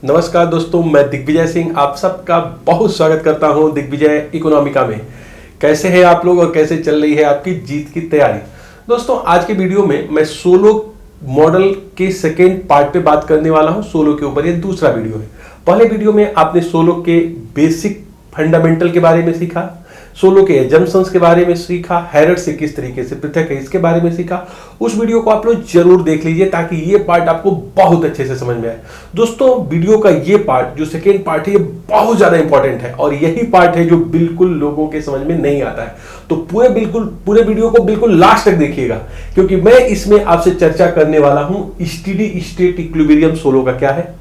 नमस्कार दोस्तों, मैं दिग्विजय सिंह आप सबका बहुत स्वागत करता हूं दिग्विजय इकोनॉमिका में। कैसे हैं आप लोग और कैसे चल रही है आपकी जीत की तैयारी। दोस्तों आज के वीडियो में मैं सोलो मॉडल के सेकेंड पार्ट पे बात करने वाला हूं। सोलो के ऊपर ये दूसरा वीडियो है। पहले वीडियो में आपने सोलो के बेसिक फंडामेंटल के बारे में सीखा, सोलो के एजम्पशंस के बारे में सीखा, हैरर से किस तरीके से पृथक है इसके बारे में सीखा। उस वीडियो को आप लोग जरूर देख लीजिए ताकि ये पार्ट आपको बहुत अच्छे से समझ में आए। दोस्तों वीडियो का ये पार्ट जो सेकेंड पार्ट है ये बहुत ज्यादा इंपॉर्टेंट है और यही पार्ट है जो बिल्कुल लोगों के समझ में नहीं आता है। तो पूरे वीडियो को बिल्कुल लास्ट तक देखिएगा क्योंकि मैं इसमें आपसे चर्चा करने वाला हूं स्टेडी स्टेट इक्विलिब्रियम सोलो का क्या है।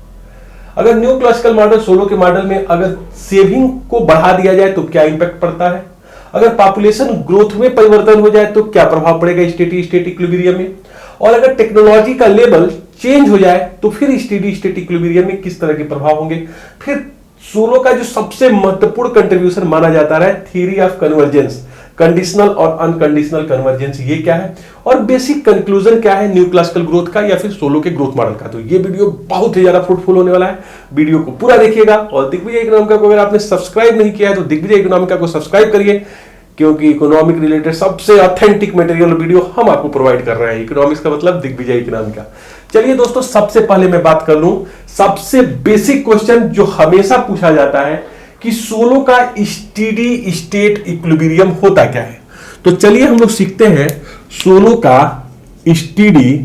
अगर न्यू क्लासिकल मॉडल सोलो के मॉडल में अगर सेविंग को बढ़ा दिया जाए तो क्या इंपैक्ट पड़ता है, अगर पॉपुलेशन ग्रोथ में परिवर्तन हो जाए तो क्या प्रभाव पड़ेगा स्टेडी स्टेट इक्विलिब्रियम में, और अगर टेक्नोलॉजी का लेवल चेंज हो जाए तो फिर स्टेडी स्टेट इक्विलिब्रियम में किस तरह के प्रभाव होंगे। फिर सोलो का जो सबसे महत्वपूर्ण कंट्रीब्यूशन माना जाता है थ्योरी ऑफ कन्वर्जेंस, कंडीशनल और अनकंडीशनल कन्वर्जेंस, ये क्या है और बेसिक कंक्लूजन क्या है न्यू क्लासिकल ग्रोथ का या फिर सोलो के ग्रोथ मॉडल का। तो ये वीडियो बहुत ही ज्यादा फ्रूटफुल होने वाला है। वीडियो को पूरा देखिएगा और दिग्विजय इकोनॉमिका को अगर आपने सब्सक्राइब नहीं किया है तो दिग्विजय इकोनॉमिका को सब्सक्राइब करिए क्योंकि इकोनॉमिक रिलेटेड सबसे ऑथेंटिक मटेरियल वीडियो हम आपको प्रोवाइड कर रहे हैं। इकोनॉमिक्स का मतलब दिग्विजय इकोनॉमिका। चलिए दोस्तों, सबसे पहले मैं बात कर लूं सबसे बेसिक क्वेश्चन जो हमेशा पूछा जाता है कि सोलो का स्टेडी स्टेट इक्विलिब्रियम होता क्या है। तो चलिए हम लोग सीखते हैं सोलो का स्टेडी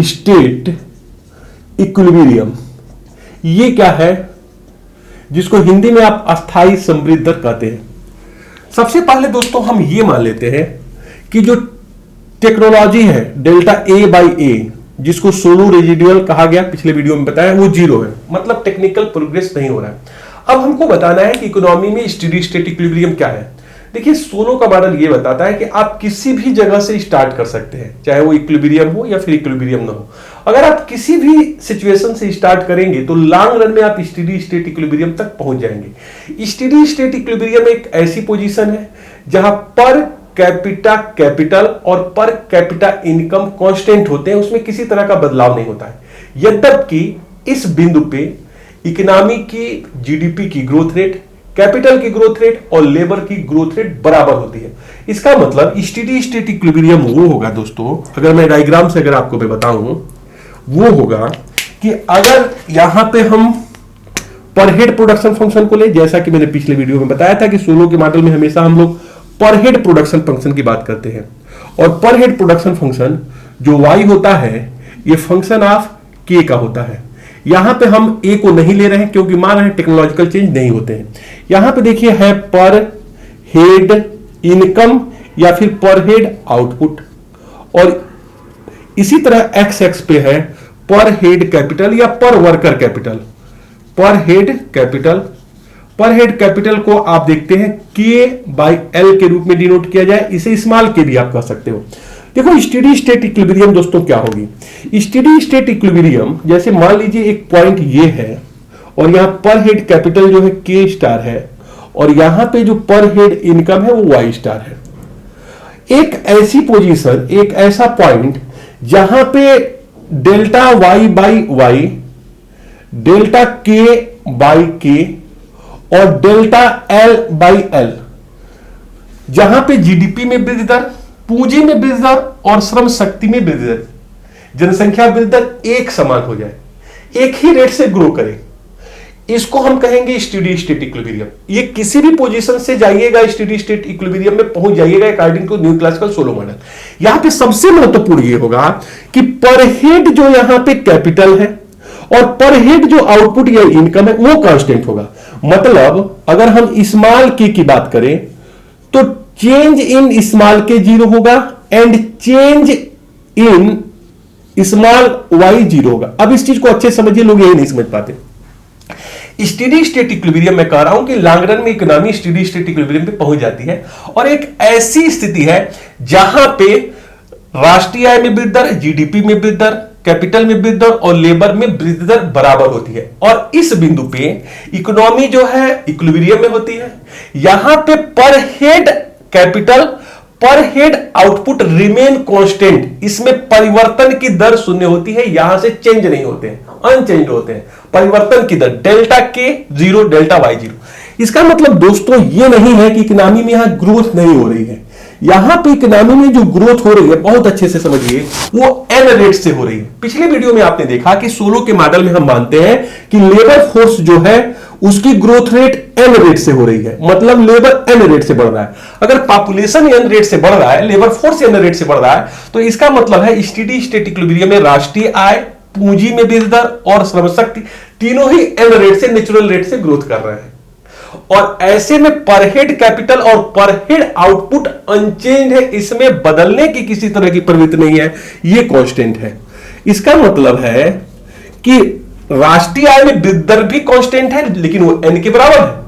स्टेट इक्विलिब्रियम ये क्या है, जिसको हिंदी में आप अस्थाई समृद्धि दर कहते हैं। सबसे पहले दोस्तों हम ये मान लेते हैं कि जो टेक्नोलॉजी है डेल्टा ए बाई ए, जिसको सोलो रेजिडुअल कहा गया, पिछले वीडियो में बताया, वो जीरो है, मतलब टेक्निकल प्रोग्रेस नहीं हो रहा है। अब हमको बताना है कि इकोनॉमी में स्टेडी स्टेट इक्विलिब्रियम क्या है। देखिए सोलो का मॉडल ये बताता है कि आप किसी भी जगह से स्टार्ट कर सकते हैं, चाहे वो इक्विलिब्रियम हो या फिर इक्विलिब्रियम ना हो। अगर आप किसी भी सिचुएशन से स्टार्ट करेंगे तो लॉन्ग रन में आप स्टेडी स्टेट इक्विलिब्रियम तक पहुंच जाएंगे। स्टेडी स्टेट इक्विलिब्रियम एक ऐसी पोजीशन है जहां पर कैपिटा कैपिटल और पर कैपिटा इनकम कांस्टेंट होते हैं, उसमें किसी तरह का बदलाव नहीं होता है। यद्यपि इस बिंदु पे इकोनॉमी की जीडीपी की ग्रोथ रेट, कैपिटल की ग्रोथ रेट और लेबर की ग्रोथ रेट बराबर होती है। इसका मतलब स्टेडी स्टेट इक्विलिब्रियम वो होगा दोस्तों, अगर मैं डायग्राम से अगर आपको बताऊं, वो होगा कि अगर यहां पे हम पर हेड प्रोडक्शन फंक्शन को ले, जैसा कि मैंने पिछले वीडियो में बताया था कि सोलो के मॉडल में हमेशा हम लोग पर हेड प्रोडक्शन फंक्शन की बात करते हैं और पर हेड प्रोडक्शन फंक्शन जो y होता है ये फंक्शन ऑफ k का होता है। यहां पे हम a को नहीं ले रहे हैं क्योंकि मान रहे हैं टेक्नोलॉजिकल चेंज नहीं होते हैं। यहां पे देखिए है पर हेड इनकम या फिर पर हेड आउटपुट, और इसी तरह x एक्स पे है पर हेड कैपिटल या पर वर्कर कैपिटल। पर हेड कैपिटल को आप देखते हैं K बाई L के रूप में डिनोट किया जाए, इसे स्मॉल के भी आप कह सकते हो। देखो स्टेडी स्टेट इक्विलिब्रियम दोस्तों क्या होगी। स्टेडी स्टेट इक्विलिब्रियम जैसे मान लीजिए एक पॉइंट ये है और यहां पर हेड कैपिटल जो है K स्टार है और यहां पे जो पर हेड इनकम है वो Y स्टार है। एक ऐसी पोजीशन, एक ऐसा पॉइंट जहां पे delta Y by Y, delta K by K और डेल्टा L बाई L, जहां पे जीडीपी में वृद्धि दर, पूंजी में वृद्धि दर और श्रम शक्ति में वृद्धि दर, जनसंख्या वृद्धि दर एक समान हो जाए, एक ही रेट से ग्रो करे, इसको हम कहेंगे स्टेडी स्टेट इक्विलिब्रियम। ये किसी भी पोजीशन से जाइएगा स्टेडी स्टेट इक्विलिब्रियम में पहुंच जाइएगा according to new classical Solow model. यहां पे सबसे महत्वपूर्ण ये होगा कि पर हेड जो यहां पे कैपिटल है और पर हेड जो आउटपुट या इनकम है वो कांस्टेंट होगा। मतलब अगर हम स्मॉल के की बात करें तो change in small k zero होगा and change in small y zero होगा। अब इस चीज को अच्छे समझिए, लोग यही नहीं समझ पाते। स्टेडी स्टेट इक्विलिब्रियम में कह रहा हूं कि लॉन्ग रन में इकोनॉमी स्टेडी स्टेट इक्विलिब्रियम पे पहुंच जाती है और एक ऐसी स्थिति है जहां पे राष्ट्रीय आय में वृद्धि दर, जीडीपी में वृद्धि दर, कैपिटल में वृद्धि दर और लेबर में वृद्धि दर बराबर होती है और इस बिंदु पे इकोनॉमी जो है इक्विलिब्रियम में होती है। यहां पे पर हेड कैपिटल, पर हेड आउटपुट रिमेन कांस्टेंट, इसमें परिवर्तन की दर शून्य होती है, यहां से चेंज नहीं होते हैं, अनचेंज होते हैं। परिवर्तन की दर डेल्टा के 0 डेल्टा वाई 0। इसका मतलब दोस्तों ये नहीं है कि इकोनॉमी में यहां ग्रोथ नहीं हो रही है, यहां पे इकोनॉमी में जो ग्रोथ हो रही है बहुत अच्छे से समझिए, वो एन रेट से हो रही है। पिछले वीडियो में आपने देखा कि सोलो के मॉडल में हम मानते हैं कि लेबर फोर्स जो है उसकी ग्रोथ रेट एन रेट से हो रही है, मतलब लेबर एन रेट से बढ़ रहा है। अगर पॉपुलेशन एन रेट से बढ़ रहा है, लेबर फोर्स एन रेट से बढ़ रहा है, तो इसका मतलब है स्टेडी स्टेट इक्विलिब्रियम में राष्ट्रीय आय, पूंजी में वृद्धि दर और श्रम शक्ति तीनों ही एन रेट से, नेचुरल रेट से ग्रोथ कर रहे हैं। और ऐसे में पर हेड कैपिटल और पर हेड आउटपुट अनचेंज है, इसमें बदलने की किसी तरह की प्रवृत्ति नहीं है, ये कांस्टेंट है। इसका मतलब है कि राष्ट्रीय आय में वृद्धि दर भी कांस्टेंट है, लेकिन वो एन के बराबर है।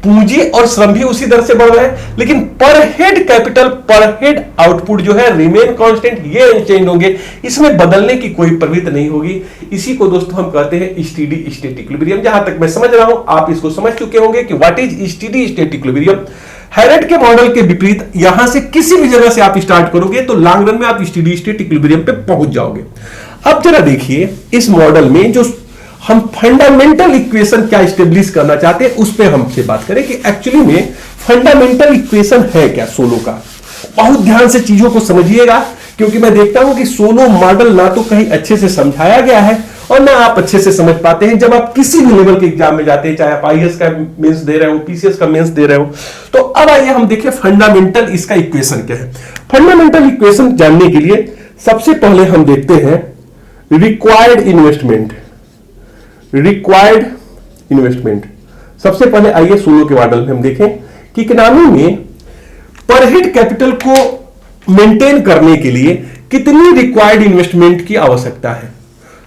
पूंजी और श्रम भी उसी दर से बढ़ रहे हैं, लेकिन पर हेड कैपिटल, पर हेड आउटपुट जो है रिमेन कांस्टेंट, ये अनचेंज होंगे, इसमें बदलने की कोई प्रवृत्ति नहीं होगी। इसी को दोस्तों हम कहते हैं स्टेडी स्टेट इक्विलिब्रियम। जहां तक मैं समझ रहा हूं आप इसको समझ चुके होंगे कि what is steady state equilibrium. Harrod के मॉडल के विपरीत यहां से किसी भी जगह से आप स्टार्ट करोगे तो लॉन्ग रन में आप स्टेडी स्टेट इक्विलिब्रियम पे पहुंच जाओगे। अब जरा देखिए इस मॉडल में जो हम फंडामेंटल इक्वेशन क्या स्टेब्लिश करना चाहते हैं उस पर हमसे बात करें कि एक्चुअली में फंडामेंटल इक्वेशन है क्या सोलो का। बहुत ध्यान से चीजों को समझिएगा, क्योंकि मैं देखता हूं कि सोलो मॉडल ना तो कहीं अच्छे से समझाया गया है और ना आप अच्छे से समझ पाते हैं जब आप किसी भी लेवल के एग्जाम में जाते हैं, चाहे आप आईएएस का मेंस दे रहे हो, पीसीएस का मेंस दे रहे हो। तो अब आइए हम देखें फंडामेंटल इसका इक्वेशन क्या है। फंडामेंटल इक्वेशन जानने के लिए सबसे पहले हम देखते हैं रिक्वायर्ड इन्वेस्टमेंट। रिक्वायर्ड इन्वेस्टमेंट सबसे पहले आइए सोलो के मॉडल में हम देखें कि इकोनॉमी में पर हेड कैपिटल को मेंटेन करने के लिए कितनी रिक्वायर्ड इन्वेस्टमेंट की आवश्यकता है।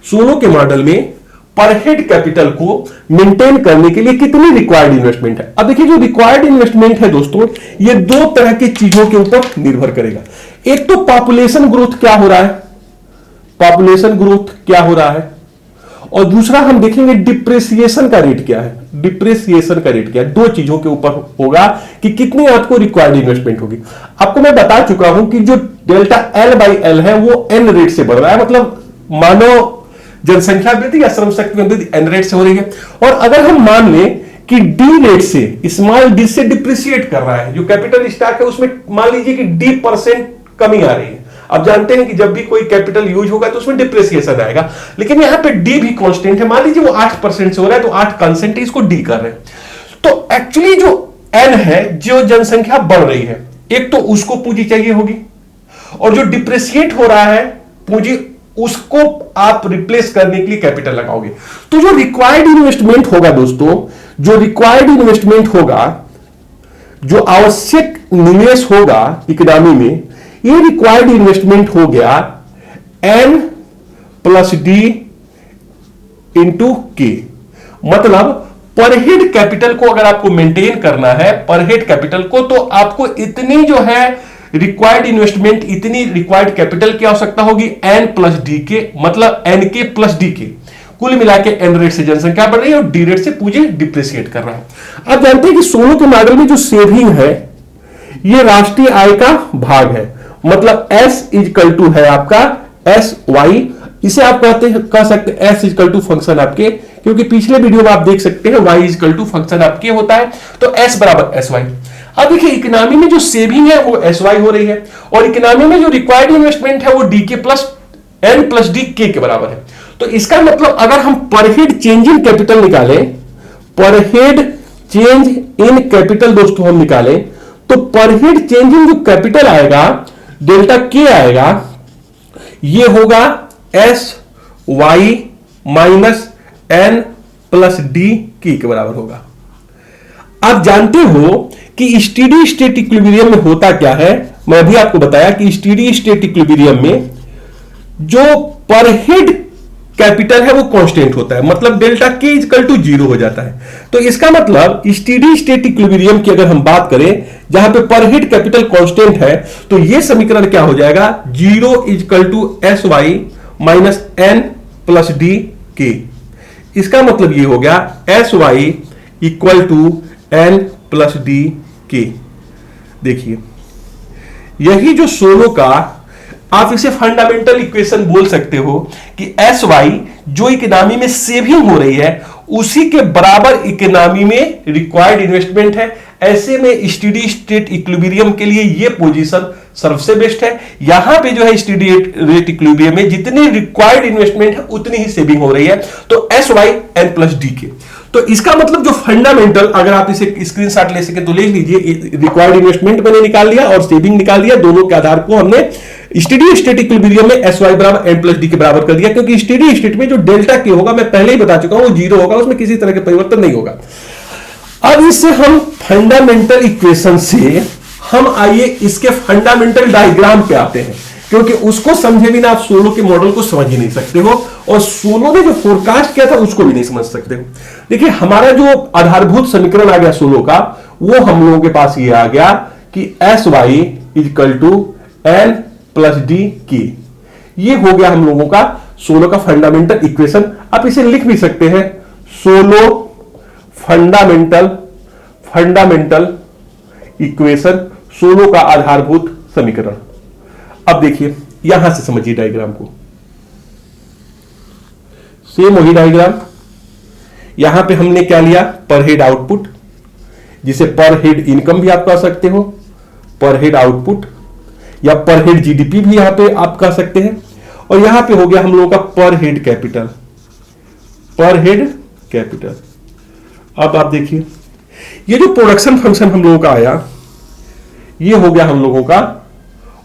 सोलो के मॉडल में पर हेड कैपिटल को मेंटेन करने के लिए कितनी रिक्वायर्ड इन्वेस्टमेंट है। अब देखिए जो रिक्वायर्ड इन्वेस्टमेंट है दोस्तों, ये दो तरह की चीजों के ऊपर निर्भर करेगा। एक तो पॉपुलेशन ग्रोथ क्या हो रहा है, पॉपुलेशन ग्रोथ क्या हो रहा है, और दूसरा हम देखेंगे डिप्रेसिएशन का रेट क्या है। डिप्रेसिएशन का रेट क्या है, दो चीजों के ऊपर होगा कि कितनी आपको रिक्वायर्ड इन्वेस्टमेंट होगी। आपको मैं बता चुका हूं कि जो डेल्टा एल बाई एल है वो एन रेट से बढ़ रहा है, मतलब मानव जनसंख्या वृद्धि या श्रम शक्ति में वृद्धि एन रेट से हो रही है। और अगर हम मान लें कि डी रेट से, स्मॉल डी से डिप्रिशिएट कर रहा है, जो कैपिटल स्टॉक है उसमें मान लीजिए कि D% कमी आ रही है। आप जानते हैं कि जब भी कोई कैपिटल यूज होगा तो उसमें डिप्रेसिएशन आएगा, लेकिन यहां पे डी भी कांस्टेंट है। मान लीजिए वो 8% से हो रहा है तो 8 कांस्टेंट है, इसको डी कर रहे हैं। तो एक्चुअली जो एन है, जो जनसंख्या बढ़ रही है, एक तो उसको पूंजी चाहिए होगी, और जो डिप्रेसिएट हो रहा है पूंजी, उसको आप रिप्लेस करने के लिए कैपिटल लगाओगे। तो जो रिक्वायर्ड इन्वेस्टमेंट होगा दोस्तों, जो रिक्वायर्ड इन्वेस्टमेंट होगा, जो आवश्यक निवेश होगा इकोनॉमी में, ये रिक्वायर्ड इन्वेस्टमेंट हो गया एन प्लस डी इंटू के। मतलब पर हेड कैपिटल को अगर आपको मेंटेन करना है, पर हेड कैपिटल को, तो आपको इतनी जो है रिक्वायर्ड इन्वेस्टमेंट, इतनी रिक्वायर्ड कैपिटल की आवश्यकता होगी एन प्लस डी के, मतलब एन के प्लस डी के। कुल मिला के एन रेट से जनसंख्या बढ़ रही है और डी रेट से पूंजी डिप्रिशिएट कर रहा है। आप जानते हैं कि सोलो के मॉडल में जो सेविंग है ये राष्ट्रीय आय का भाग है, मतलब S इजकल टू है आपका एस वाई। इसे आप कह सकते हैं S इजकल टू फंक्शन आपके, क्योंकि पिछले वीडियो में आप देख सकते हैं Y इजकल टू फंक्शन आपके होता है, तो S बराबर एस वाई। अब देखिए इकोनॉमी में जो सेविंग है वो एस वाई हो रही है, और इकोनॉमी में जो रिक्वायर्ड इन्वेस्टमेंट है वो डी के plus N plus d k बराबर है। तो इसका मतलब अगर हम पर हेड चेंज इन कैपिटल निकालें, पर हेड चेंज इन कैपिटल दोस्तों हम निकालें, तो पर हेड चेंज इन जो कैपिटल आएगा, डेल्टा के आएगा, ये होगा s y minus n plus d k बराबर होगा। आप जानते हो कि स्टेडी स्टेट इक्विलिब्रियम में होता क्या है, मैं अभी आपको बताया कि स्टेडी स्टेट इक्विलिब्रियम में जो पर हेड कैपिटल है वो कांस्टेंट होता है, मतलब डेल्टा के इक्वल टू 0 हो जाता है। तो इसका मतलब स्टेडी स्टेट इक्विलिब्रियम की अगर हम बात करें जहां पे पर हेड कैपिटल कांस्टेंट है, तो ये समीकरण क्या हो जाएगा, 0 equal to s y minus n plus d k. इसका मतलब ये हो गया s y equal to n plus d k. देखिए यही जो सोलो का आप इसे फंडामेंटल इक्वेशन बोल सकते हो कि एस वाई जो इकोनॉमी में सेविंग हो रही है उसी के बराबर इकोनॉमी में रिक्वायर्ड इन्वेस्टमेंट है। ऐसे में स्टेडी स्टेट इक्विलिब्रियम के लिए यह पोजीशन सबसे बेस्ट है। यहां पे जो है स्टेडी रेट इक्विलिब्रियम में जितनी रिक्वायर्ड इन्वेस्टमेंट है उतनी ही सेविंग हो रही है, तो s y n plus d k. तो इसका मतलब जो फंडामेंटल, अगर आप इसे स्क्रीनशॉट ले सके तो ले लीजिए, रिक्वायर्ड इन्वेस्टमेंट मैंने निकाल लिया और सेविंग निकाल दिया, दोनों के आधार को हमने स्टेडी स्टेट इक्विलिब्रियम में एस वाई बराबर एन प्लस डी के बराबर कर दिया, क्योंकि स्टेडी स्टेट में जो डेल्टा के होगा मैं पहले ही बता चुका हूं वो जीरो होगा, उसमें किसी तरह के परिवर्तन नहीं होगा। अब इससे हम फंडामेंटल इक्वेशन से हम आइए इसके फंडामेंटल डायग्राम पे आते हैं, क्योंकि उसको समझे बिना आप सोलो के मॉडल को समझ ही नहीं सकते हो और सोलो ने जो फोरकास्ट किया था उसको भी नहीं समझ सकते हो। देखिए हमारा जो आधारभूत समीकरण आ गया सोलो का, वो हम लोगों के पास ये आ गया कि s y equal to n plus d k. ये हो गया हम लोगों का सोलो का फंडामेंटल इक्वेशन। आप इसे लिख भी सकते हैं, सोलो फंडामेंटल इक्वेशन, सोलो का आधारभूत समीकरण। अब देखिए यहां से समझिए डायग्राम को, सेम वही डायग्राम। यहां पे हमने क्या लिया, पर हेड आउटपुट, जिसे पर हेड इनकम भी आप कह सकते हो, पर हेड आउटपुट या पर हेड जीडीपी भी यहां पे आप कह सकते हैं। और यहां पे हो गया हम लोगों का पर हेड कैपिटल, पर हेड कैपिटल। अब आप देखिए ये जो प्रोडक्शन फंक्शन हम लोगों का आया, ये हो गया हम लोगों का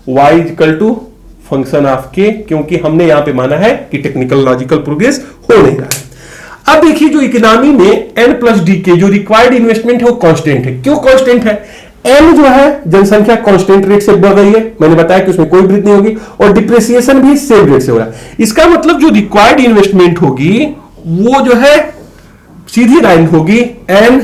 y equal to function of k, क्योंकि हमने यहां पे माना है कि टेक्निकल लॉजिकल प्रोग्रेस हो नहीं रहा है। अब देखिए जो इकोनॉमी में n प्लस डी के जो रिक्वायर्ड इन्वेस्टमेंट है वो कांस्टेंट है। क्यों कांस्टेंट है? n जो है जनसंख्या कांस्टेंट रेट से बढ़ रही है, मैंने बताया कि उसमें कोई वृद्धि नहीं होगी, और डिप्रिसिएशन भी सेम रेट से हो रहा है। इसका मतलब जो रिक्वायर्ड इन्वेस्टमेंट होगी वो जो है सीधी लाइन होगी n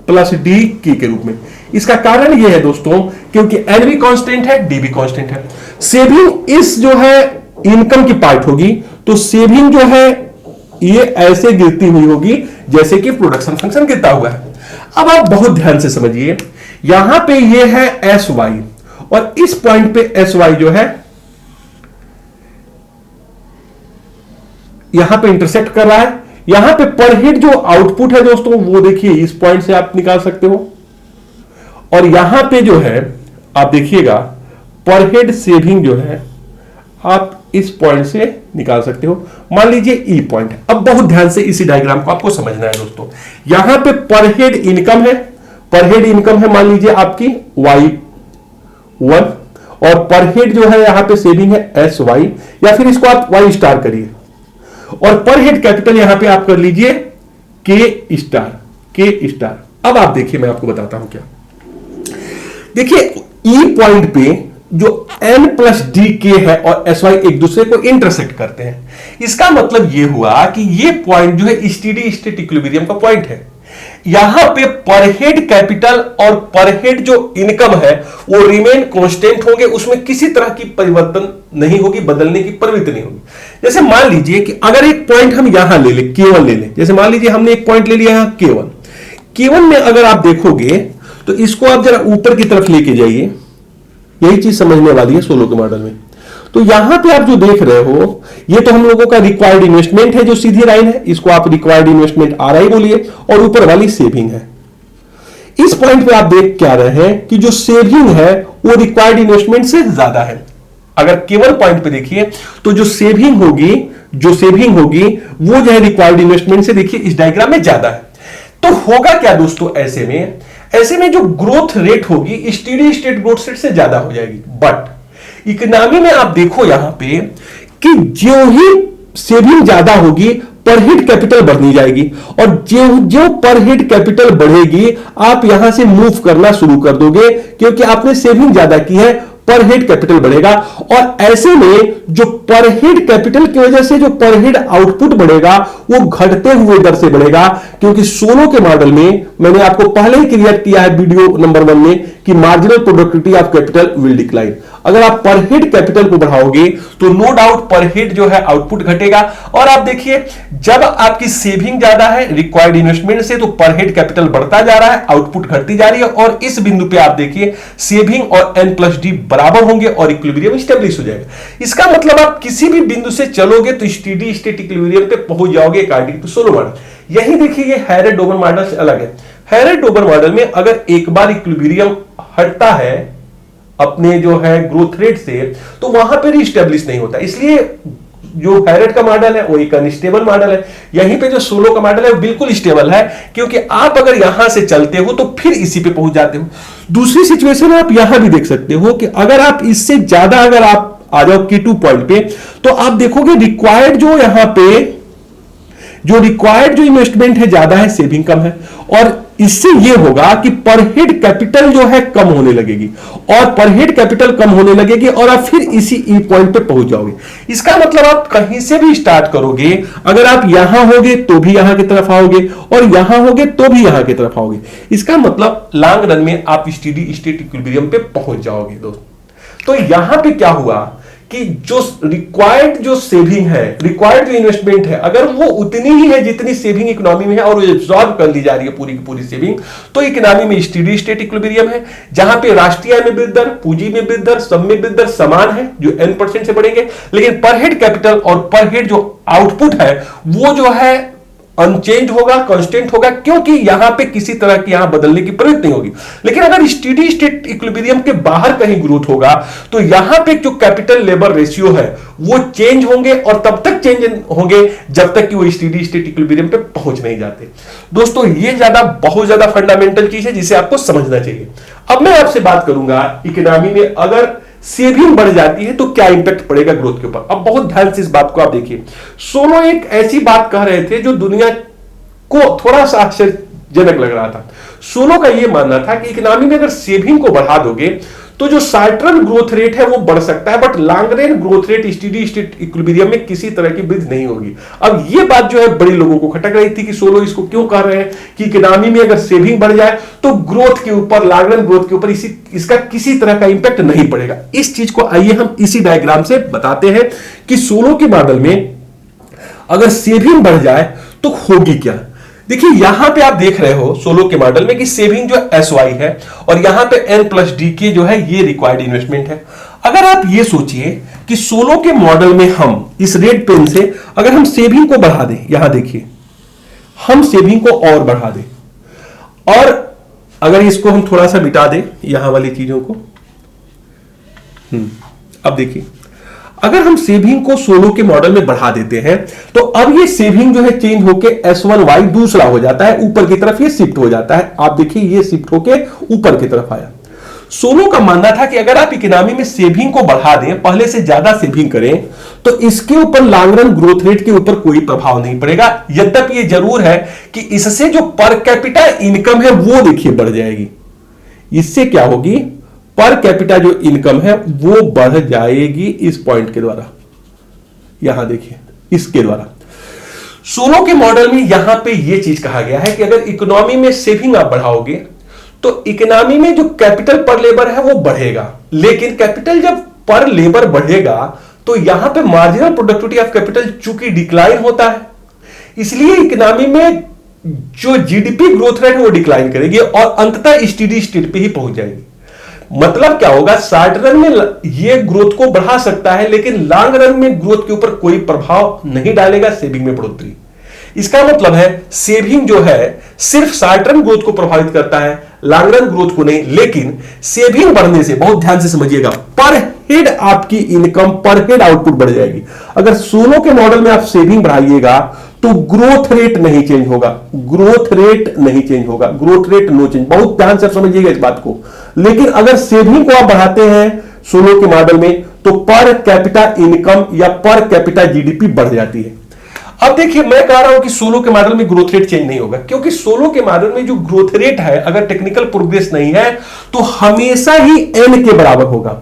प्लस डी की के रूप में। इसका कारण यह है दोस्तों, क्योंकि एन भी कांस्टेंट है, डी भी कांस्टेंट है। सेविंग इस जो है इनकम की पार्ट होगी, तो सेविंग जो है ये ऐसे गिरती हुई होगी जैसे कि प्रोडक्शन फंक्शन गिरता हुआ है। अब आप बहुत ध्यान से समझिए, यहां पे ये है एस वाई और इस पॉइंट पे एस वाई जो है यहां पे इंटरसेक्ट कर रहा है। यहां पे पर हेड जो आउटपुट है दोस्तों वो देखिए इस पॉइंट से आप निकाल सकते हो, और यहां पे जो है आप देखिएगा पर हेड सेविंग जो है आप इस पॉइंट से निकाल सकते हो। मान लीजिए ई पॉइंट है। अब बहुत ध्यान से इसी डायग्राम को आपको समझना है दोस्तों। यहां पे पर हेड इनकम है, पर हेड इनकम है मान लीजिए आपकी Y1, और पर हेड जो है यहां पे सेविंग है SY, या फिर इसको आप Y स्टार करिए, और पर हेड कैपिटल यहां पे आप कर लीजिए K स्टार। अब आप देखिए मैं आपको बताता हूं क्या। देखिए ई पॉइंट पे जो n प्लस डी के है और एस वाई एक दूसरे को इंटरसेक्ट करते हैं। इसका मतलब यह हुआ कि ये पॉइंट जो है स्टेडी स्टेट इक्विलिब्रियम का पॉइंट है। यहां पे पर हेड कैपिटल और पर हेड जो इनकम है वो रिमेन कांस्टेंट होंगे, उसमें किसी तरह की परिवर्तन नहीं होगी, बदलने की प्रवृत्ति नहीं होगी। जैसे मान लीजिए कि अगर एक पॉइंट हम यहां ले लें, K1 ले लें, जैसे मान लीजिए हमने एक पॉइंट ले लिया यहां K1 में अगर आप देखोगे तो इसको आप जरा ऊपर की तरफ लेके जाइए, यही चीज समझने वाली है सोलो के मॉडल में। तो यहां पे आप जो देख रहे हो ये तो हम लोगों का रिक्वायर्ड इन्वेस्टमेंट है जो सीधी लाइन है, इसको आप रिक्वायर्ड इन्वेस्टमेंट RI बोलिए, और ऊपर वाली सेविंग है। इस पॉइंट पे आप देख क्या रहे हैं कि जो सेविंग है वो रिक्वायर्ड इन्वेस्टमेंट से ज्यादा है। अगर केवल पॉइंट पे देखिए तो जो सेविंग होगी वो जो है रिक्वायर्ड इन्वेस्टमेंट से देखिए इस डायग्राम में ज्यादा है। तो होगा क्या दोस्तों, ऐसे में जो ग्रोथ रेट होगी स्टेडी स्टेट ग्रोथ रेट से ज्यादा हो जाएगी। बट इकोनॉमी में आप देखो यहां पे कि जो ही सेविंग ज्यादा होगी पर हेड कैपिटल बढ़नी जाएगी, और जो पर हेड कैपिटल बढ़ेगी आप यहां से मूव करना शुरू कर दोगे, क्योंकि आपने सेविंग ज्यादा की है, पर हेड कैपिटल बढ़ेगा। और ऐसे में जो पर हेड कैपिटल की वजह से जो पर हेड आउटपुट बढ़ेगा वो घटते हुए दर से बढ़ेगा, क्योंकि सोलो के मॉडल में मैंने आपको पहले ही क्लियर किया है वीडियो नंबर 1 में कि marginal productivity of capital will decline. अगर आप पर हेड कैपिटल को बढ़ाओगे तो नो डाउट पर हेड जो है आउटपुट घटेगा। और आप देखिए जब आपकी सेविंग ज्यादा है रिक्वायर्ड इन्वेस्टमेंट से तो पर हेड कैपिटल बढ़ता जा रहा है, आउटपुट घटती जा रही है, और इस बिंदु पे आप देखिए सेविंग और N+D बराबर होंगे और इक्विलिब्रियम स्टेब्लिश हो जाएगा। इसका मतलब आप किसी भी बिंदु से चलोगे तो स्टेडी स्टेट इक्विलिब्रियम पे पहुंच जाओगे अकॉर्डिंग टू सोलो मॉडल। यही देखिए ये हैरेड-डोबर मॉडल से अलग है। हैरेड-डोबर मॉडल में अगर एक बार इक्विलिब्रियम हटता है अपने जो है ग्रोथ रेट से तो वहां पर रीस्टेब्लिश नहीं होता, इसलिए जो हैरेड का मॉडल है वो एक अनस्टेबल मॉडल है। यहीं पे जो सोलो का मॉडल है वो बिल्कुल स्टेबल है, क्योंकि आप अगर यहां से चलते हो तो फिर इसी पे पहुंच जाते हो। दूसरी सिचुएशन आप यहां भी देख सकते हो कि अगर आप इससे ज्यादा अगर आप आ जाओ K2 पॉइंट पे तो आप देखोगे रिक्वायर्ड जो यहां पे जो रिक्वायर्ड जो इन्वेस्टमेंट है ज्यादा है, सेविंग कम है, और इससे यह होगा कि पर हेड कैपिटल जो है कम होने लगेगी, और पर हेड कैपिटल कम होने लगेगी और आप फिर इसी ई पॉइंट पे पहुंच जाओगे। इसका मतलब आप कहीं से भी स्टार्ट करोगे, अगर आप यहां होगे तो भी यहां की तरफ आओगे और यहां होगे तो भी यहां की तरफ आओगे। इसका मतलब लॉन्ग रन में आप स्टेडी स्टेट इक्विलिब्रियम पे पहुंच जाओगे दोस्त। तो यहां पे क्या हुआ कि जो रिक्वायर्ड जो सेविंग है, रिक्वायर्ड जो इन्वेस्टमेंट है, अगर वो उतनी ही है जितनी सेविंग इकोनॉमी में है और वो एब्सॉर्ब कर ली जा रही है पूरी की पूरी सेविंग, तो इकोनॉमी में स्टेडी स्टेट इक्विलिब्रियम है, जहां पे राष्ट्रीय आय में वृद्धि दर, पूंजी में वृद्धि दर, सब में वृद्धि दर समान है जो N% से बढ़ेंगे, लेकिन पर हेड कैपिटल और पर हेड जो आउटपुट है वो जो है अनचेंज होगा, कांस्टेंट होगा, क्योंकि यहां पे किसी तरह की यहां बदलने की प्रवृत्ति नहीं होगी। लेकिन अगर स्टेडी स्टेट इक्विलिब्रियम के बाहर कहीं ग्रोथ होगा तो यहां पे जो कैपिटल लेबर रेशियो है वो चेंज होंगे, और तब तक चेंज होंगे जब तक कि वो स्टेडी स्टेट इक्विलिब्रियम पे पहुंच नहीं जाते। दोस्तों ये बहुत ज्यादा फंडामेंटल चीज है जिसे आपको समझना चाहिए। अब मैं आपसे बात करूंगा इकोनॉमी में अगर सेविंग बढ़ जाती है तो क्या इंपैक्ट पड़ेगा ग्रोथ के ऊपर। अब बहुत ध्यान से इस बात को आप देखिए। सोलो एक ऐसी बात कह रहे थे जो दुनिया को थोड़ा सा आश्चर्यजनक लग रहा था। सोलो का यह मानना था कि इकोनॉमी में अगर सेविंग को बढ़ा दोगे तो जो शॉर्ट टर्म ग्रोथ रेट है वो बढ़ सकता है, but long range growth rate steady state equilibrium में किसी तरह की वृद्धि नहीं होगी। अब ये बात जो है बड़े लोगों को खटक रही थी कि सोलो इसको क्यों कह रहे हैं कि इकोनॉमी में अगर सेविंग बढ़ जाए तो ग्रोथ के ऊपर, लॉन्ग रन ग्रोथ के ऊपर इसका किसी तरह का इंपैक्ट नहीं पड़ेगा। इस चीज को आइए हम इसी डायग्राम से बताते हैं कि सोलो के मॉडल में अगर सेविंग बढ़ जाए तो होगी क्या। देखिए यहां पे आप देख रहे हो सोलो के मॉडल में कि सेविंग जो SY है और यहां पे N+D के जो है ये रिक्वायर्ड इन्वेस्टमेंट है। अगर आप ये सोचिए कि सोलो के मॉडल में हम इस रेड पेन से अगर हम सेविंग को बढ़ा दें, यहां देखिए हम सेविंग को और बढ़ा दें, और अगर इसको हम थोड़ा सा मिटा दें यहां वाली चीजों को, अब देखिए अगर हम सेविंग को सोलो के मॉडल में बढ़ा देते हैं तो अब ये सेविंग जो है चेंज होके S1Y दूसरा हो जाता है, ऊपर की तरफ ये शिफ्ट हो जाता है। आप देखिए ये शिफ्ट होके ऊपर की तरफ आया। सोलो का मानना था कि अगर आप इकोनॉमी में सेविंग को बढ़ा दें, पहले से ज्यादा सेविंग करें, तो इसके ऊपर लॉन्ग रन ग्रोथ रेट के ऊपर कोई प्रभाव नहीं पड़ेगा। यद्यपि ये जरूर है कि इससे जो पर कैपिटा इनकम है वो देखिए बढ़ जाएगी। इससे क्या होगी, पर कैपिटा जो इनकम है वो बढ़ जाएगी इस पॉइंट के द्वारा, यहां देखिए इसके द्वारा। सोलो के मॉडल में यहां पे ये चीज कहा गया है कि अगर इकोनॉमी में सेविंग आप बढ़ाओगे तो इकोनॉमी में जो कैपिटल पर लेबर है वो बढ़ेगा, लेकिन कैपिटल जब पर लेबर बढ़ेगा तो यहां पे मार्जिनल प्रोडक्टिविटी ऑफ कैपिटल चूंकि डिक्लाइन होता है, इसलिए इकोनॉमी में जो जीडीपी ग्रोथ रेट है वो डिक्लाइन करेगी और अंततः स्टेडी स्टेट पे ही पहुंच जाएगी। मतलब क्या होगा, शॉर्ट रन में ये ग्रोथ को बढ़ा सकता है लेकिन लॉन्ग रन में ग्रोथ के ऊपर कोई प्रभाव नहीं डालेगा सेविंग में बढ़ोतरी। इसका मतलब है सेविंग जो है सिर्फ शॉर्ट रन ग्रोथ को प्रभावित करता है, लॉन्ग रन ग्रोथ को नहीं। लेकिन सेविंग बढ़ने से, बहुत ध्यान से समझिएगा, पर हेड आपकी इनकम, पर हेड आउटपुट बढ़ जाएगी। अगर सोलो के मॉडल में आप सेविंग बढ़ाइएगा तो ग्रोथ रेट नहीं चेंज होगा, ग्रोथ रेट नहीं चेंज होगा, ग्रोथ रेट नो चेंज। बहुत ध्यान से समझिएगा इस बात को। लेकिन अगर सेविंग को आप बढ़ाते हैं सोलो के मॉडल में तो पर कैपिटा इनकम या पर कैपिटा जीडीपी बढ़ जाती है। अब देखिए मैं कह रहा हूं कि सोलो के मॉडल में ग्रोथ रेट चेंज नहीं होगा, क्योंकि सोलो के मॉडल में जो ग्रोथ रेट है अगर टेक्निकल प्रोग्रेस नहीं है तो हमेशा ही एन के बराबर होगा।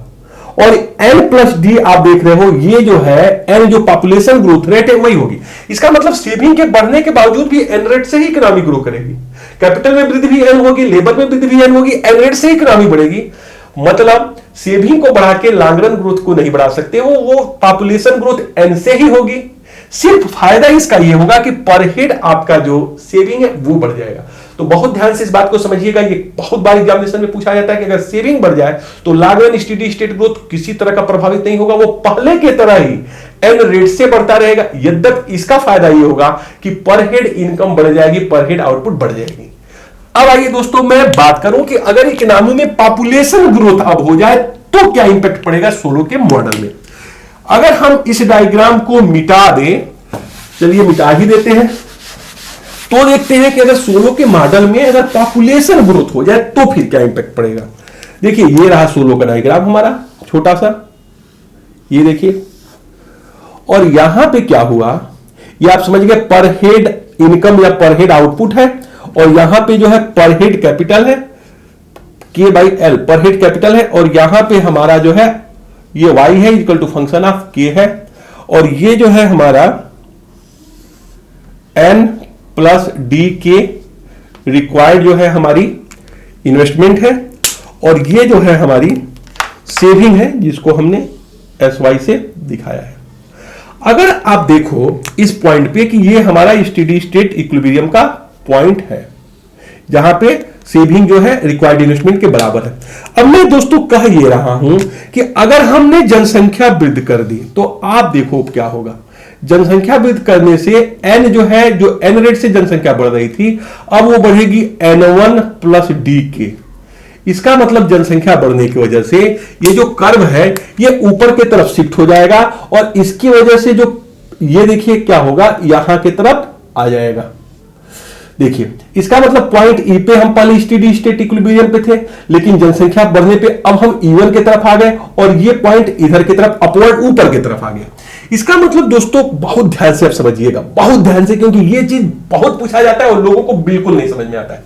और N+D आप देख रहे हो, ये जो है N जो पॉपुलेशन ग्रोथ रेट है वही होगी। इसका मतलब सेविंग के बढ़ने के बावजूद भी N रेट से ही इकोनॉमी ग्रो करेगी। कैपिटल में वृद्धि भी N होगी, लेबर में वृद्धि भी N होगी, N रेट से ही इकोनॉमी बढ़ेगी। मतलब सेविंग को बढ़ा के लॉन्ग रन ग्रोथ को नहीं बढ़ा सकते, वो पॉपुलेशन ग्रोथ एन से ही होगी। सिर्फ फायदा इसका ये होगा कि पर हेड आपका जो सेविंग है वो बढ़ जाएगा। तो बहुत ध्यान से इस बात को समझिएगा, ये बहुत बार एग्जामिनेशन में पूछा जाता है कि अगर सेविंग बढ़ जाए तो long run steady state growth किसी तरह का प्रभावित नहीं होगा, वो पहले के तरह ही एन रेट से बढ़ता रहेगा। यद्यपि इसका फायदा ये होगा कि पर हेड इनकम बढ़ जाएगी, पर हेड आउटपुट बढ़ जाएगी। अब आइए दोस्तों मैं बात करूं कि अगर इकोनॉमी में पॉपुलेशन ग्रोथ अब हो जाए तो क्या इंपैक्ट पड़ेगा सोलो के मॉडल में। अगर हम इस डायग्राम को मिटा दें, चलिए मिटा ही देते हैं, तो देखते हैं कि अगर सोलो के मॉडल में अगर पॉपुलेशन ग्रोथ हो जाए तो फिर क्या इंपैक्ट पड़ेगा। देखिए ये रहा सोलो का डायग्राम हमारा छोटा सा, ये देखिए, और यहां पे क्या हुआ ये आप समझ गए, पर हेड इनकम या पर हेड आउटपुट है, और यहां पे जो है पर हेड कैपिटल है के बाई एल, पर हेड कैपिटल है, और यहां पे हमारा जो है ये वाई है इक्वल टू फंक्शन ऑफ के है, और ये जो है हमारा एन प्लस डी के रिक्वायर्ड जो है हमारी इन्वेस्टमेंट है, और ये जो है हमारी सेविंग है जिसको हमने एस वाई से दिखाया है। अगर आप देखो इस पॉइंट पे कि ये हमारा स्टेडी स्टेट इक्विलिब्रियम का पॉइंट है जहां पे सेविंग जो है रिक्वायर्ड इन्वेस्टमेंट के बराबर है। अब मैं दोस्तों कह ये रहा हूं कि अगर हमने जनसंख्या वृद्धि कर दी तो आप देखो क्या होगा। जनसंख्या वृद्धि करने से एन जो है, जो एन रेट से जनसंख्या बढ़ रही थी, अब वो बढ़ेगी N1 प्लस डी के। इसका मतलब जनसंख्या बढ़ने की वजह से ये जो कर्व है ये ऊपर की तरफ शिफ्ट हो जाएगा, और इसकी वजह से जो ये देखिए क्या होगा, यहां की तरफ आ जाएगा। देखिए इसका मतलब पॉइंट ई पे हम पहले स्टेडी स्टेट इक्विलिब्रियम पे थे, लेकिन जनसंख्या बढ़ने पे अब हम इवन की तरफ आ गए, और ये पॉइंट इधर की तरफ अपवर्ड ऊपर की तरफ आ गया। इसका मतलब दोस्तों बहुत ध्यान से आप समझिएगा, बहुत ध्यान से, क्योंकि ये चीज बहुत पूछा जाता है और लोगों को बिल्कुल नहीं समझ में आता है।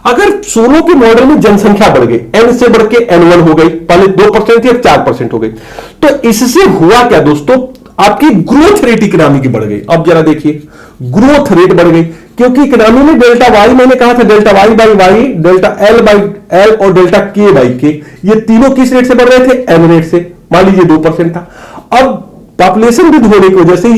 अगर सोलो के मॉडल में जनसंख्या बढ़ गई, एन से बढ़ के N1 हो गई, पहले 2% थी अब 4% हो गई, तो इससे हुआ क्या दोस्तों, आपकी ग्रोथ रेट इकोनॉमी की बढ़ गई। अब जरा देखिए ग्रोथ रेट बढ़ गई, क्योंकि इकोनॉमी में डेल्टा वाई, मैंने कहा था delta y by y, delta L by L और डेल्टा के बाई के, ये तीनों किस रेट से बढ़ रहे थे, एन रेट से। मान लीजिए 2% था, अब पॉपुलेशन वृद्धि होने की वजह से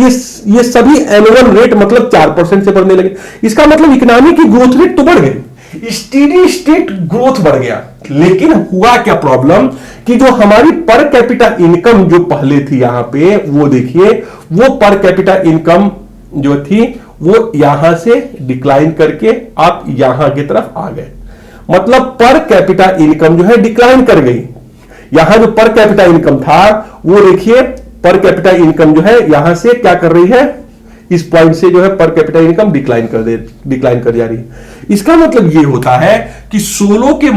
ये सभी N1 रेट मतलब 4% से बढ़ने लगे। इसका मतलब इकोनॉमी की ग्रोथ रेट तो बढ़ गई, स्टेडी स्टेट ग्रोथ बढ़ गया। लेकिन हुआ क्या प्रॉब्लम कि जो हमारी पर कैपिटा इनकम जो पहले थी यहां पे, वो देखिए वो पर कैपिटा इनकम जो थी वो यहां से डिक्लाइन करके आप यहां की तरफ आ गए। मतलब पर कैपिटा इनकम जो है डिक्लाइन कर गई। यहां जो पर कैपिटा इनकम था वो देखिए पर कैपिटा इनकम जो है यहां से क्या कर रही है, इस पॉइंट से जो है पर कैपिटा इनकम डिक्लाइन कर जा रही है। इसका मतलब ये होता है कि सोलो के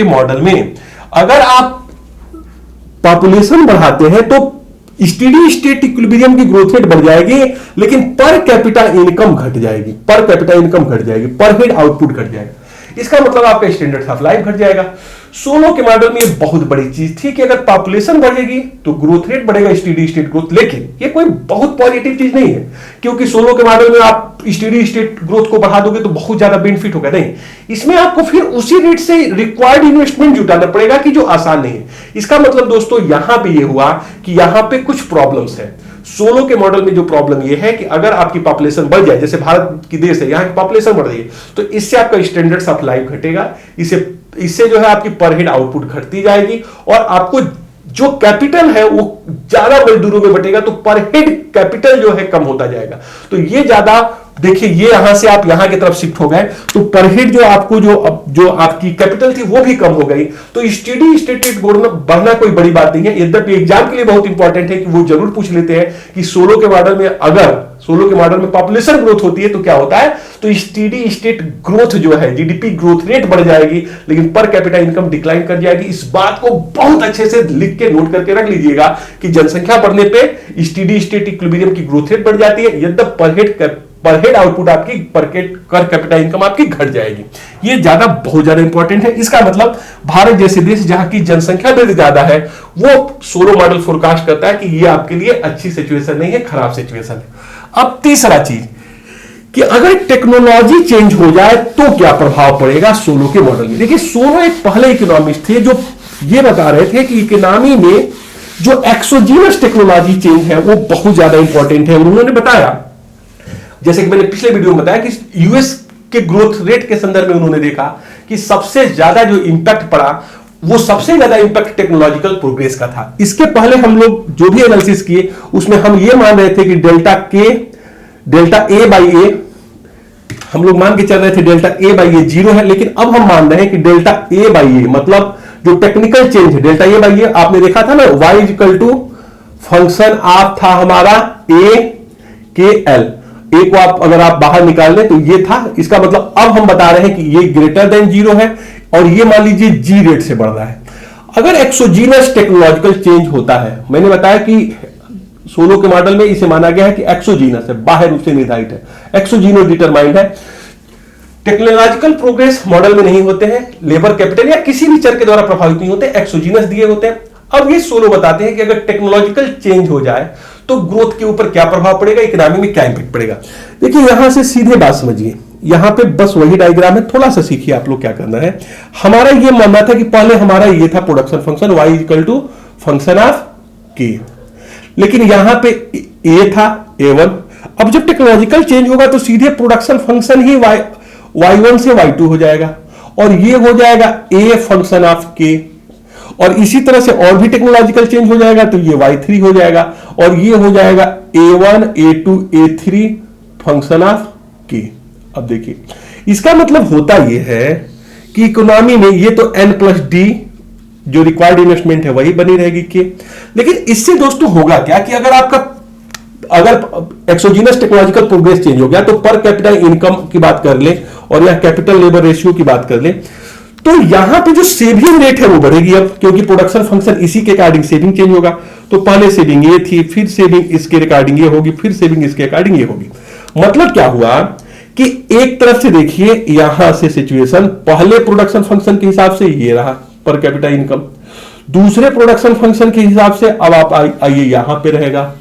मॉडल में अगर आप पॉपुलेशन बढ़ाते हैं तो स्टेडी स्टेट इक्विलिब्रियम की ग्रोथ रेट बढ़ जाएगी, लेकिन पर कैपिटा इनकम घट जाएगी, पर हेड आउटपुट घट जाएगा। इसका मतलब आपका स्टैंडर्ड ऑफ लाइफ घट जाएगा। सोलो के मॉडल में ये बहुत बड़ी चीज थी कि अगर पॉपुलेशन बढ़ेगी तो ग्रोथ रेट बढ़ेगा, स्टेडी स्टेट ग्रोथ। लेकिन ये कोई बहुत पॉजिटिव चीज नहीं है, क्योंकि सोलो के मॉडल में आप स्टेडी स्टेट ग्रोथ को बढ़ा दोगे तो बहुत ज्यादा बेनिफिट होगा। नहीं, इसमें आपको फिर उसी रेट से रिक्वायर्ड इन्वेस्टमेंट जुटाना पड़ेगा कि जो आसान नहीं है। इसका मतलब दोस्तों यहां पे ये हुआ कि यहां पे कुछ प्रॉब्लम्स है। सोलो के मॉडल में जो प्रॉब्लम ये है कि अगर आपकी पॉपुलेशन बढ़ जाए, जैसे भारत की देश है, यहां की पॉपुलेशन बढ़ रही है, तो इससे आपका स्टैंडर्ड ऑफ लाइफ घटेगा, इससे जो है आपकी पर हेड आउटपुट घटती जाएगी, और आपको जो कैपिटल है वो ज्यादा मजदूरों में बटेगा, तो पर हेड कैपिटल जो है कम होता जाएगा। तो ये ज्यादा देखिए, ये यहां से आप यहां की तरफ शिफ्ट हो गए तो पर हेड जो आपको जो आपकी कैपिटल थी वो भी कम हो गई। तो स्टेडी स्टेट बढ़ना कोई बड़ी बात नहीं है। यद्यपि एग्जाम के लिए बहुत इंपॉर्टेंट है कि वो जरूर पूछ लेते हैं कि सोलो के मॉडल में पॉपुलेशन ग्रोथ होती है तो क्या होता है, तो स्टेडी स्टेट ग्रोथ जो है, जीडीपी ग्रोथ रेट बढ़ जाएगी, लेकिन पर कैपिटा इनकम डिक्लाइन कर जाएगी। इस बात को बहुत अच्छे से लिख के नोट करके रख लीजिएगा कि जनसंख्या बढ़ने पे स्टेडी स्टेट इक्विलिब्रियम की ग्रोथ रेट बढ़ जाती है, यद्यपि पर हेड आउटपुट आपकी पर कैपिटा इनकम आपकी घट जाएगी। ये बहुत ज्यादा इंपॉर्टेंट है। इसका मतलब भारत जैसे देश जहां की जनसंख्या वृद्धि ज्यादा है, वो सोलो मॉडल फोरकास्ट करता है कि ये आपके लिए अच्छी सिचुएशन नहीं है, खराब सिचुएशन है। अब तीसरा चीज कि अगर टेक्नोलॉजी चेंज हो जाए तो क्या प्रभाव पड़ेगा सोलो के मॉडल में। देखिए सोलो एक पहले इकोनॉमिस्ट थे जो ये बता रहे थे कि इकोनॉमी में जो एक्सोजीनस टेक्नोलॉजी चेंज है वो बहुत ज्यादा इंपॉर्टेंट है। उन्होंने बताया, जैसे कि मैंने पिछले वीडियो में बताया, कि यूएस के ग्रोथ रेट के संदर्भ में उन्होंने देखा कि सबसे ज्यादा जो इंपैक्ट पड़ा वो सबसे ज्यादा इंपैक्ट टेक्नोलॉजिकल प्रोग्रेस का था। इसके पहले हम लोग जो भी एनालिसिस किए उसमें हम ये मान रहे थे कि डेल्टा ए बाई ए, हम लोग मान के चल रहे थे डेल्टा ए बाई ए 0 है, लेकिन अब हम मान रहे हैं कि डेल्टा ए बाई ए मतलब जो टेक्निकल चेंज है डेल्टा ए बाई ए, आपने देखा था ना y equal to function of था हमारा ए के एल, ए को आप अगर आप बाहर निकाल लें तो ये था। इसका मतलब अब हम बता रहे हैं कि ये ग्रेटर देन 0 है और ये मान लीजिए जी रेट से बढ़ रहा है। अगर एक्सोजीनस टेक्नोलॉजिकल चेंज होता है, मैंने बताया कि सोलो के मॉडल में इसे माना गया है कि एक्सोजीनस है, बाहर रूप से निर्धारित है, एक्सोजीनस डिटरमाइंड है। टेक्नोलॉजिकल प्रोग्रेस मॉडल में नहीं होते हैं, लेबर कैपिटल या किसी भी चर के द्वारा प्रभावित नहीं होते, एक्सोजीनस दिए होते हैं। अब ये सोलो बताते हैं कि अगर टेक्नोलॉजिकल चेंज हो जाए तो ग्रोथ के ऊपर क्या प्रभाव पड़ेगा, इकोनॉमी में क्या इंपैक्ट पड़ेगा। देखिए यहां से सीधे बात समझिए, यहां पे बस वही डायग्राम है, थोड़ा सा सीखिए आप लोग क्या करना है। हमारा ये मानना था कि पहले हमारा ये था production function y equal to function of k, लेकिन यहां पे a था a1। अब जब टेक्नोलॉजिकल चेंज होगा तो सीधे प्रोडक्शन फंक्शन ही y1 से y2 हो जाएगा और ये हो जाएगा a फंक्शन ऑफ k, और इसी तरह से और भी टेक्नोलॉजिकल चेंज हो जाएगा तो ये y3 हो जाएगा और ये हो जाएगा a1 a2 a3 function of k। अब देखिए इसका मतलब होता यह है कि इकोनॉमी में ये तो n प्लस डी जो रिक्वायर्ड इन्वेस्टमेंट है वही बनी रहेगी के, लेकिन इससे दोस्तों होगा क्या कि अगर एक्सोजीनस टेक्नोलॉजिकल प्रोग्रेस चेंज हो गया तो पर कैपिटल इनकम की बात कर ले और या कैपिटल लेबर रेशियो की बात कर ले तो यहां पे जो सेविंग रेट है वो बढ़ेगी। अब क्योंकि प्रोडक्शन फंक्शन इसी के अकॉर्डिंग सेविंग चेंज होगा, तो पहले सेविंग ये थी, फिर सेविंग इसके अकॉर्डिंग ये होगी, फिर सेविंग इसके अकॉर्डिंग ये होगी। मतलब क्या हुआ कि एक तरफ से देखिए यहां से सिचुएशन, पहले प्रोडक्शन फंक्शन के हिसाब से ये रहा पर कैपिटल इनकम, दूसरे प्रोडक्शन फंक्शन के हिसाब से अब आप आइए यहां पे रहेगा,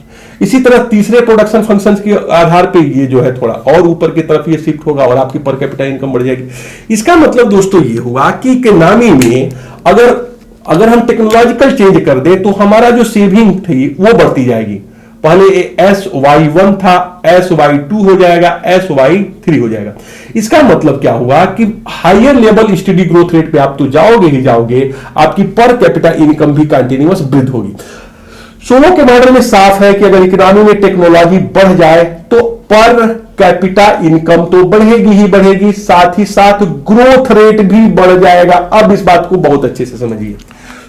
इसी तरह तीसरे प्रोडक्शन फंक्शंस के आधार पे ये जो है थोड़ा और ऊपर की तरफ ये शिफ्ट होगा और आपकी पर कैपिटल इनकम बढ़ जाएगी। इसका मतलब दोस्तों ये हुआ कि इकोनॉमी में अगर हम टेक्नोलॉजिकल चेंज कर दें तो हमारा जो सेविंग थी वो बढ़ती जाएगी। पहले SY1 था, SY2 हो जाएगा, SY3 हो जाएगा। इसका मतलब क्या हुआ कि higher level study growth rate पे आप तो जाओगे ही जाओगे, आपकी पर कैपिटल इनकम भी कंटिन्यूअस वृद्धि होगी। सोलो के मॉडल में साफ है कि अगर इकोनॉमी में टेक्नोलॉजी बढ़ जाए तो पर कैपिटल इनकम तो बढ़ेगी ही बढ़ेगी, साथ ही साथ ग्रोथ रेट भी बढ़ जाएगा। अब इस बात को बहुत अच्छे से समझिए,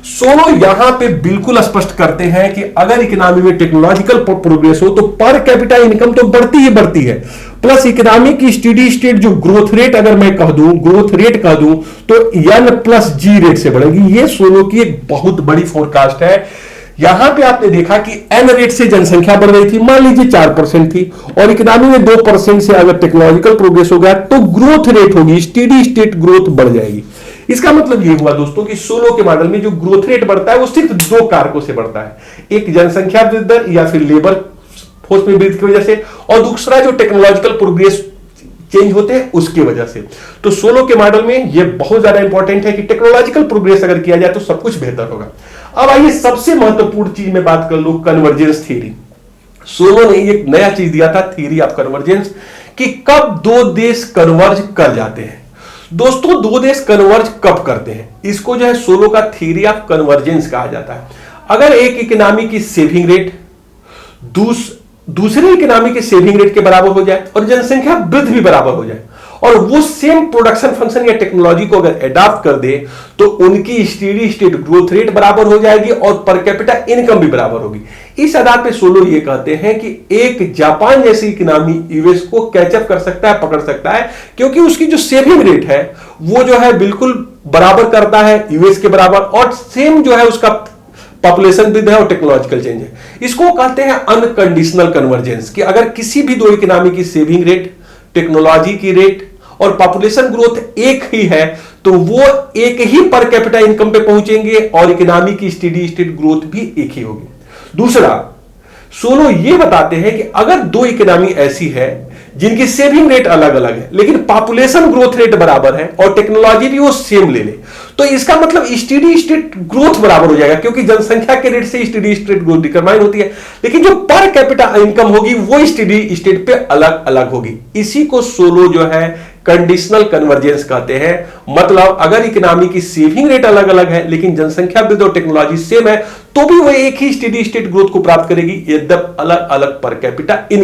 सोलो यहां पे बिल्कुल स्पष्ट करते हैं कि अगर इकोनॉमी में टेक्नोलॉजिकल प्रोग्रेस हो तो पर कैपिटल इनकम तो बढ़ती ही बढ़ती है, प्लस इकोनॉमी की स्टेडी स्टेट जो ग्रोथ रेट अगर मैं कह दूं तो n प्लस जी रेट से बढ़ेगी। ये सोलो की एक बहुत बड़ी फोरकास्ट है। यहां पे आपने देखा कि एन रेट से जनसंख्या बढ़ रही थी, मान लीजिए 4% थी, और इकोनॉमी में 2% से अगर टेक्नोलॉजिकल प्रोग्रेस हो गया तो ग्रोथ रेट होगी, स्टेडी स्टेट ग्रोथ बढ़ जाएगी। इसका मतलब ये हुआ दोस्तों कि सोलो के मॉडल में जो ग्रोथ रेट बढ़ता है वो सिर्फ दो कारकों से बढ़ता है, एक जनसंख्या वृद्धि दर या फिर लेबर फोर्स में वृद्धि की वजह से, और दूसरा जो टेक्नोलॉजिकल प्रोग्रेस चेंज होते हैं उसकी वजह से। तो सोलो के मॉडल में ये बहुत ज्यादा इंपॉर्टेंट है कि टेक्नोलॉजिकल प्रोग्रेस अगर किया जाए तो सब कुछ बेहतर होगा। अब आइए सबसे महत्वपूर्ण चीज में बात कर लो, कन्वर्जेंस थ्योरी। सोलो ने एक नया चीज दिया था, थ्योरी ऑफ कन्वर्जेंस, कि कब दो देश कन्वर्ज कर जाते हैं। दोस्तों दो देश कन्वर्ज कब करते हैं, इसको जो है सोलो का थ्योरी ऑफ कन्वर्जेंस कहा जाता है। अगर एक इकोनॉमी की सेविंग रेट दूसरे इकोनॉमी के सेविंग रेट के बराबर हो जाए और जनसंख्या वृद्धि भी बराबर हो जाए और वो सेम प्रोडक्शन फंक्शन या टेक्नोलॉजी को अगर अडॉप्ट कर दे तो उनकी स्टेडी स्टेट ग्रोथ रेट बराबर हो जाएगी और पर कैपिटल इनकम भी बराबर होगी। इस आधार पे सोलो ये कहते हैं कि एक जापान जैसी इकोनॉमी यूएस को कैचअप कर सकता है, पकड़ सकता है, क्योंकि उसकी जो सेविंग रेट है वो जो है बिल्कुल बराबर करता है यूएस के बराबर, और सेम जो है उसका पॉपुलेशन वृद्धि है और टेक्नोलॉजिकल चेंज है। इसको कहते हैं अनकंडीशनल कन्वर्जेंस, कि अगर किसी भी दो इकोनॉमी की सेविंग रेट, टेक्नोलॉजी की रेट और पॉपुलेशन ग्रोथ एक ही है तो वो एक ही पर कैपिटल इनकम पे पहुंचेंगे और इकोनॉमी की स्टेडी स्टेट ग्रोथ भी एक ही होगी। दूसरा, सोलो ये बताते हैं कि अगर दो इकोनॉमी ऐसी है जिनकी सेविंग रेट अलग अलग है लेकिन पॉपुलेशन ग्रोथ रेट बराबर है और टेक्नोलॉजी भी वो सेम ले ले, तो इसका मतलब स्टेडी स्टेट ग्रोथ बराबर हो जाएगा, क्योंकि जनसंख्या के रेट से स्टेडी स्टेट ग्रोथ डिटरमाइन होती है, लेकिन जो पर कैपिटा इनकम होगी वो स्टेडी स्टेट पे अलग अलग होगी। इसी को सोलो जो है कंडीशनल कन्वर्जेंस कहते हैं। मतलब अगर इकोनॉमी की सेविंग रेट अलग अलग है लेकिन जनसंख्या वृद्धि और टेक्नोलॉजी सेम है, तो भी वो एक ही स्टेडी स्टेट ग्रोथ को प्राप्त करेगी, यद्यप अलग अलग पर कैपिटा इनकम।